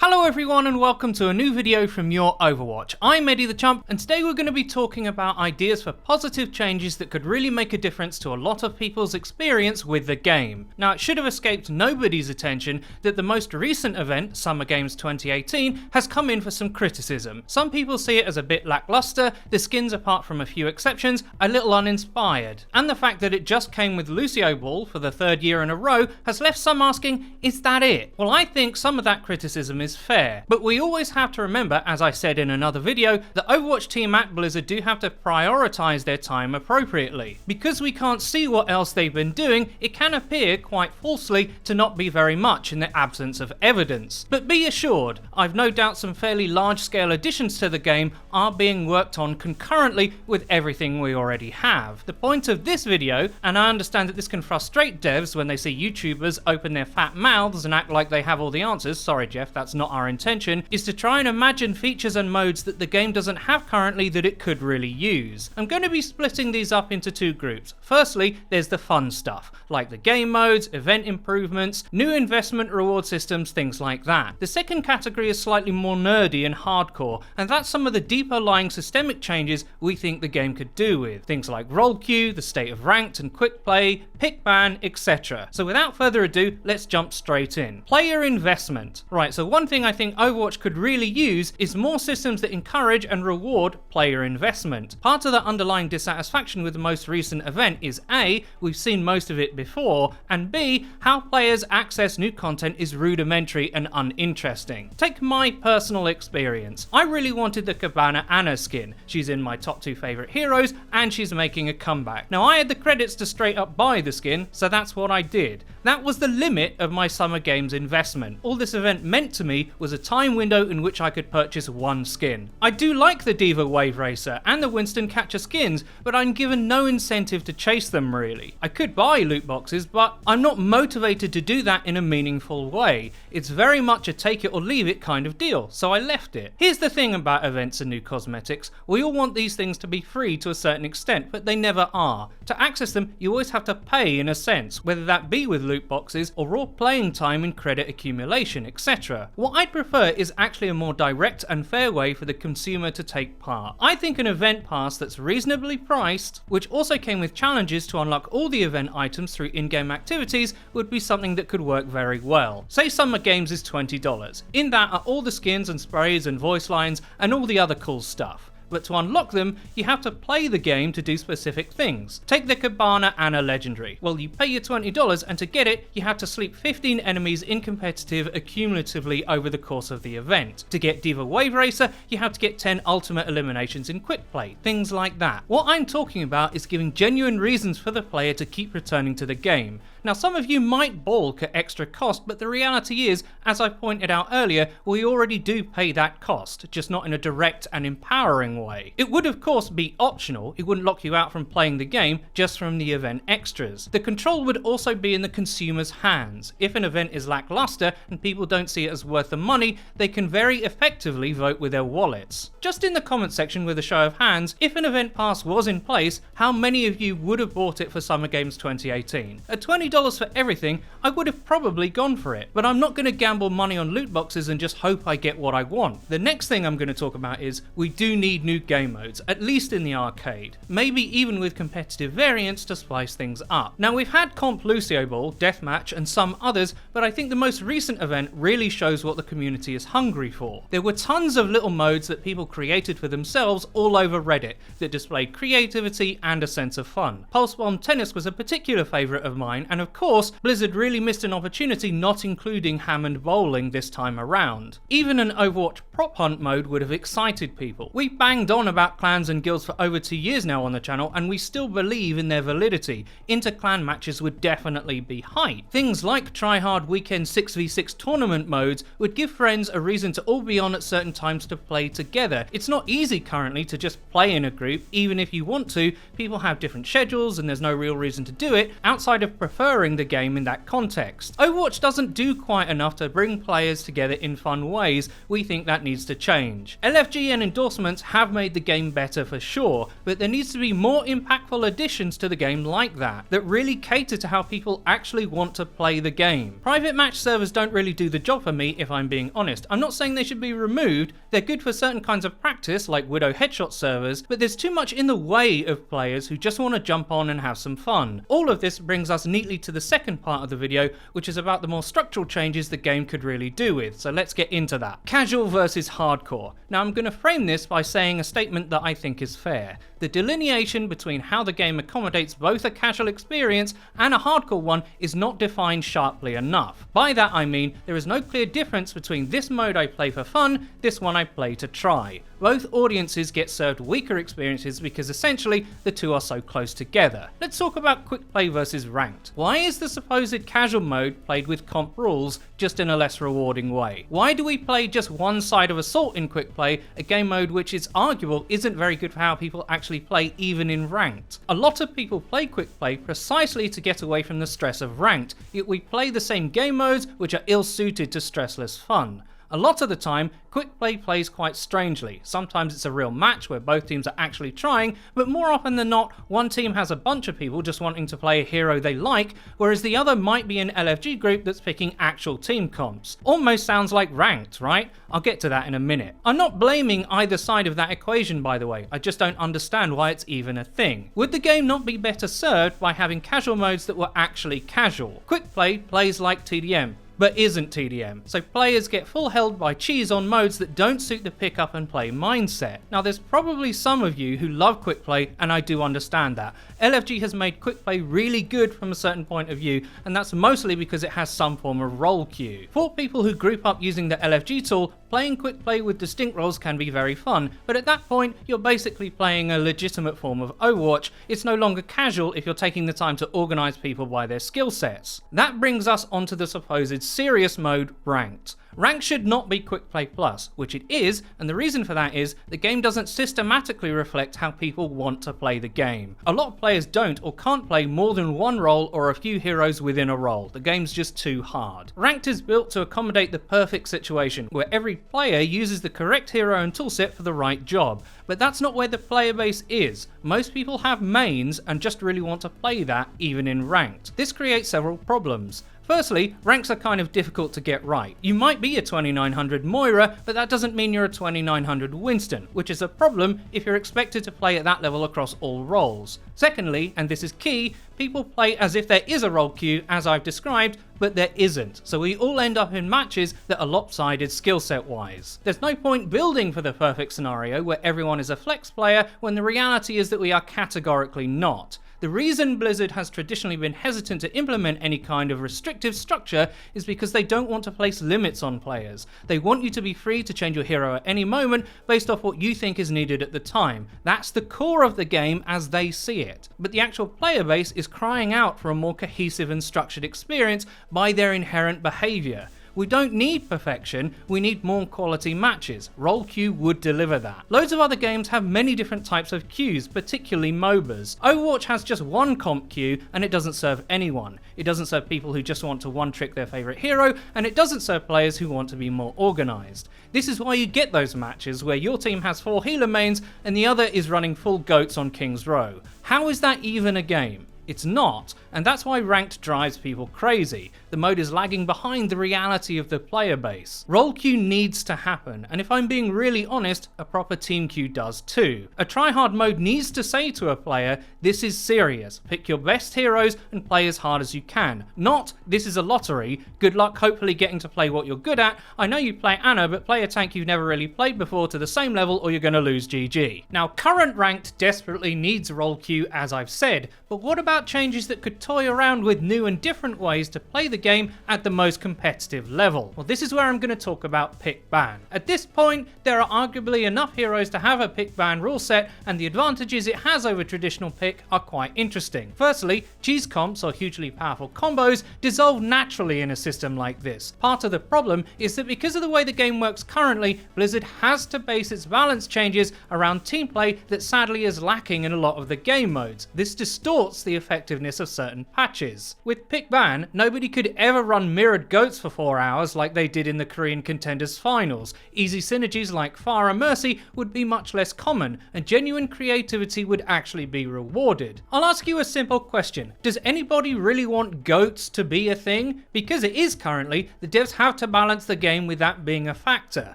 Hello everyone and welcome to a new video from Your Overwatch. I'm Eddie the Chump and today we're going to be talking about ideas for positive changes that could really make a difference to a lot of people's experience with the game. Now it should have escaped nobody's attention that the most recent event, Summer Games 2018, has come in for some criticism. Some people see it as a bit lackluster, the skins apart from a few exceptions, a little uninspired. And the fact that it just came with Lucio Ball for the third year in a row has left some asking, is that it? Well, I think some of that criticism is fair, but we always have to remember, as I said in another video, the Overwatch team at Blizzard do have to prioritize their time appropriately. Because we can't see what else they've been doing, it can appear quite falsely to not be very much in the absence of evidence. But be assured, I've no doubt some fairly large scale additions to the game are being worked on concurrently with everything we already have. The point of this video, and I understand that this can frustrate devs when they see YouTubers open their fat mouths and act like they have all the answers, sorry Jeff, that's not our intention, is to try and imagine features and modes that the game doesn't have currently that it could really use. I'm going to be splitting these up into two groups. Firstly, there's the fun stuff, like the game modes, event improvements, new investment reward systems, things like that. The second category is slightly more nerdy and hardcore, and that's some of the deeper lying systemic changes we think the game could do with. Things like role queue, the state of ranked and quick play, pick ban, etc. So without further ado, let's jump straight in. Player investment. Right, so one thing I think Overwatch could really use is more systems that encourage and reward player investment. Part of the underlying dissatisfaction with the most recent event is A, we've seen most of it before, and B, how players access new content is rudimentary and uninteresting. Take my personal experience. I really wanted the Cabana Ana skin. She's in my top 2 favourite heroes and she's making a comeback. Now I had the credits to straight up buy the skin, so that's what I did. That was the limit of my Summer Games investment. All this event meant to me was a time window in which I could purchase one skin. I do like the D.Va Wave Racer and the Winston Catcher skins, but I'm given no incentive to chase them really. I could buy loot boxes, but I'm not motivated to do that in a meaningful way. It's very much a take it or leave it kind of deal, so I left it. Here's the thing about events and new cosmetics, we all want these things to be free to a certain extent, but they never are. To access them, you always have to pay in a sense, whether that be with loot boxes or raw playing time and credit accumulation, etc. What I'd prefer is actually a more direct and fair way for the consumer to take part. I think an event pass that's reasonably priced, which also came with challenges to unlock all the event items through in-game activities, would be something that could work very well. Say Summer Games is $20. In that are all the skins and sprays and voice lines and all the other cool stuff. But to unlock them, you have to play the game to do specific things. Take the Cabana Ana Legendary. Well, you pay your $20 and to get it, you have to sleep 15 enemies in competitive accumulatively over the course of the event. To get D.Va Wave Racer, you have to get 10 ultimate eliminations in quick play, things like that. What I'm talking about is giving genuine reasons for the player to keep returning to the game. Now some of you might balk at extra cost, but the reality is, as I pointed out earlier, we already do pay that cost, just not in a direct and empowering way. It would of course be optional, it wouldn't lock you out from playing the game, just from the event extras. The control would also be in the consumer's hands. If an event is lackluster and people don't see it as worth the money, they can very effectively vote with their wallets. Just in the comment section with a show of hands, if an event pass was in place, how many of you would have bought it for Summer Games 2018? At $20 for everything, I would have probably gone for it, but I'm not going to gamble money on loot boxes and just hope I get what I want. The next thing I'm going to talk about is we do need new game modes, at least in the arcade, maybe even with competitive variants to spice things up. Now we've had Comp Lucio Ball, Deathmatch and some others, but I think the most recent event really shows what the community is hungry for. There were tons of little modes that people created for themselves all over Reddit that displayed creativity and a sense of fun. Pulse Bomb Tennis was a particular favourite of mine, and of course, Blizzard really missed an opportunity not including Hammond Bowling this time around. Even an Overwatch prop hunt mode would have excited people. We banged on about clans and guilds for over 2 years now on the channel, and we still believe in their validity. Inter-clan matches would definitely be hype. Things like tryhard weekend 6v6 tournament modes would give friends a reason to all be on at certain times to play together. It's not easy currently to just play in a group, even if you want to. People have different schedules and there's no real reason to do it outside of preferring the game in that context. Overwatch doesn't do quite enough to bring players together in fun ways. We think that needs to change. LFG and endorsements have have made the game better for sure, but there needs to be more impactful additions to the game like that really cater to how people actually want to play the game. Private match servers don't really do the job for me, if I'm being honest. I'm not saying they should be removed, they're good for certain kinds of practice like Widow headshot servers, but there's too much in the way of players who just want to jump on and have some fun. All of this brings us neatly to the second part of the video, which is about the more structural changes the game could really do with, so let's get into that. Casual versus hardcore. Now I'm going to frame this by saying a statement that I think is fair. The delineation between how the game accommodates both a casual experience and a hardcore one is not defined sharply enough. By that I mean there is no clear difference between this mode I play for fun, this one I play to try. Both audiences get served weaker experiences because essentially the two are so close together. Let's talk about quick play versus ranked. Why is the supposed casual mode played with comp rules just in a less rewarding way? Why do we play just one side of Assault in quick play, a game mode which is arguable isn't very good for how people actually play even in ranked? A lot of people play quick play precisely to get away from the stress of ranked, yet we play the same game modes which are ill suited to stressless fun. A lot of the time, quick play plays quite strangely. Sometimes it's a real match where both teams are actually trying, but more often than not, one team has a bunch of people just wanting to play a hero they like, whereas the other might be an LFG group that's picking actual team comps. Almost sounds like ranked, right? I'll get to that in a minute. I'm not blaming either side of that equation, by the way, I just don't understand why it's even a thing. Would the game not be better served by having casual modes that were actually casual? Quick play plays like TDM, but isn't TDM, so players get full held by cheese on modes that don't suit the pick up and play mindset. Now there's probably some of you who love quick play, and I do understand that. LFG has made quick play really good from a certain point of view, and that's mostly because it has some form of role queue. For people who group up using the LFG tool, playing quick play with distinct roles can be very fun, but at that point you're basically playing a legitimate form of Overwatch. It's no longer casual if you're taking the time to organise people by their skill sets. That brings us onto the supposed serious mode, ranked. Ranked should not be Quick Play Plus, which it is, and the reason for that is the game doesn't systematically reflect how people want to play the game. A lot of players don't or can't play more than one role or a few heroes within a role. The game's just too hard. Ranked is built to accommodate the perfect situation, where every player uses the correct hero and toolset for the right job. But that's not where the player base is. Most people have mains and just really want to play that even in ranked. This creates several problems. Firstly, ranks are kind of difficult to get right. You might be a 2900 Moira, but that doesn't mean you're a 2900 Winston, which is a problem if you're expected to play at that level across all roles. Secondly, and this is key, people play as if there is a role queue, as I've described, but there isn't, so we all end up in matches that are lopsided skill set wise. There's no point building for the perfect scenario where everyone is a flex player when the reality is that we are categorically not. The reason Blizzard has traditionally been hesitant to implement any kind of restrictive structure is because they don't want to place limits on players. They want you to be free to change your hero at any moment based off what you think is needed at the time. That's the core of the game as they see it. But the actual player base is crying out for a more cohesive and structured experience by their inherent behaviour. We don't need perfection, we need more quality matches. Role queue would deliver that. Loads of other games have many different types of queues, particularly MOBAs. Overwatch has just one comp queue and it doesn't serve anyone. It doesn't serve people who just want to one-trick their favourite hero, and it doesn't serve players who want to be more organised. This is why you get those matches where your team has 4 healer mains and the other is running full goats on King's Row. How is that even a game? It's not, and that's why ranked drives people crazy. The mode is lagging behind the reality of the player base. Role queue needs to happen, and if I'm being really honest, a proper team queue does too. A tryhard mode needs to say to a player, this is serious, pick your best heroes and play as hard as you can. Not, this is a lottery, good luck hopefully getting to play what you're good at, I know you play Anna but play a tank you've never really played before to the same level or you're gonna lose GG. Now current ranked desperately needs role queue as I've said, but what about changes that could toy around with new and different ways to play the game at the most competitive level? Well, this is where I'm going to talk about pick ban. At this point, there are arguably enough heroes to have a pick ban rule set, and the advantages it has over traditional pick are quite interesting. Firstly, cheese comps or hugely powerful combos dissolve naturally in a system like this. Part of the problem is that because of the way the game works currently, Blizzard has to base its balance changes around team play that sadly is lacking in a lot of the game modes. This distorts the effectiveness of certain patches. With pick ban, nobody could ever run mirrored goats for 4 hours like they did in the Korean Contenders Finals. Easy synergies like Pharah and Mercy would be much less common, and genuine creativity would actually be rewarded. I'll ask you a simple question. Does anybody really want goats to be a thing? Because it is currently, the devs have to balance the game with that being a factor.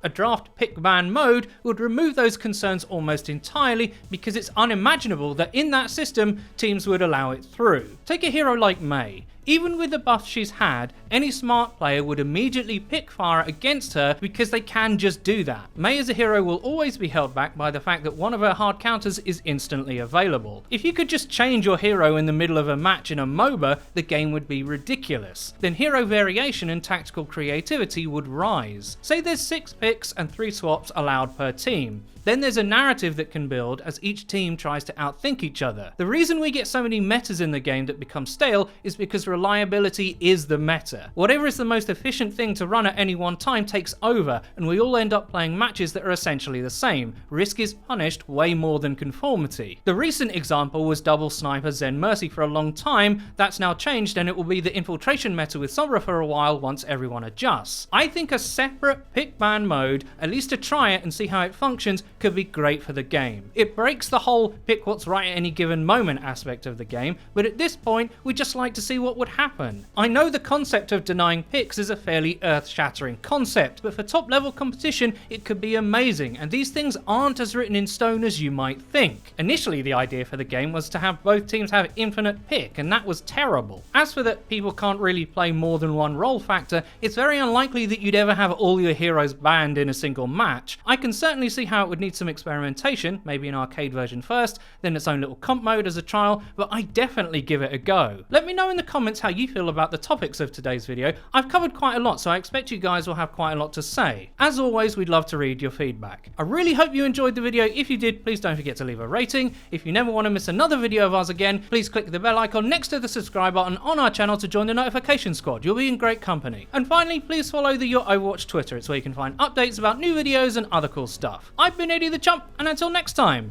A draft pick ban mode would remove those concerns almost entirely because it's unimaginable that in that system, teams would allow it through. Take a hero like Mei. Even with the buff she's had, any smart player would immediately pick Pharah against her because they can just do that. Mei as a hero will always be held back by the fact that one of her hard counters is instantly available. If you could just change your hero in the middle of a match in a MOBA, the game would be ridiculous. Then hero variation and tactical creativity would rise. Say there's 6 picks and 3 swaps allowed per team. Then there's a narrative that can build as each team tries to outthink each other. The reason we get so many metas in the game that become stale is because reliability is the meta. Whatever is the most efficient thing to run at any one time takes over, and we all end up playing matches that are essentially the same. Risk is punished way more than conformity. The recent example was double sniper Zen Mercy for a long time. That's now changed, and it will be the infiltration meta with Sombra for a while once everyone adjusts. I think a separate pick ban mode, at least to try it and see how it functions, could be great for the game. It breaks the whole pick what's right at any given moment aspect of the game, but at this point we just like to see what would happen. I know the concept of denying picks is a fairly earth-shattering concept, but for top level competition it could be amazing, and these things aren't as written in stone as you might think. Initially the idea for the game was to have both teams have infinite pick, and that was terrible. As for that people can't really play more than one role factor, it's very unlikely that you'd ever have all your heroes banned in a single match. I can certainly see how it would need some experimentation, maybe an arcade version first, then its own little comp mode as a trial, but I definitely give it a go. Let me know in the comments how you feel about the topics of today's video. I've covered quite a lot, so I expect you guys will have quite a lot to say. As always, we'd love to read your feedback. I really hope you enjoyed the video. If you did, please don't forget to leave a rating. If you never want to miss another video of ours again, please click the bell icon next to the subscribe button on our channel to join the notification squad. You'll be in great company. And finally, please follow the Your Overwatch Twitter. It's where you can find updates about new videos and other cool stuff. I've been Eddie the Chump, and until next time.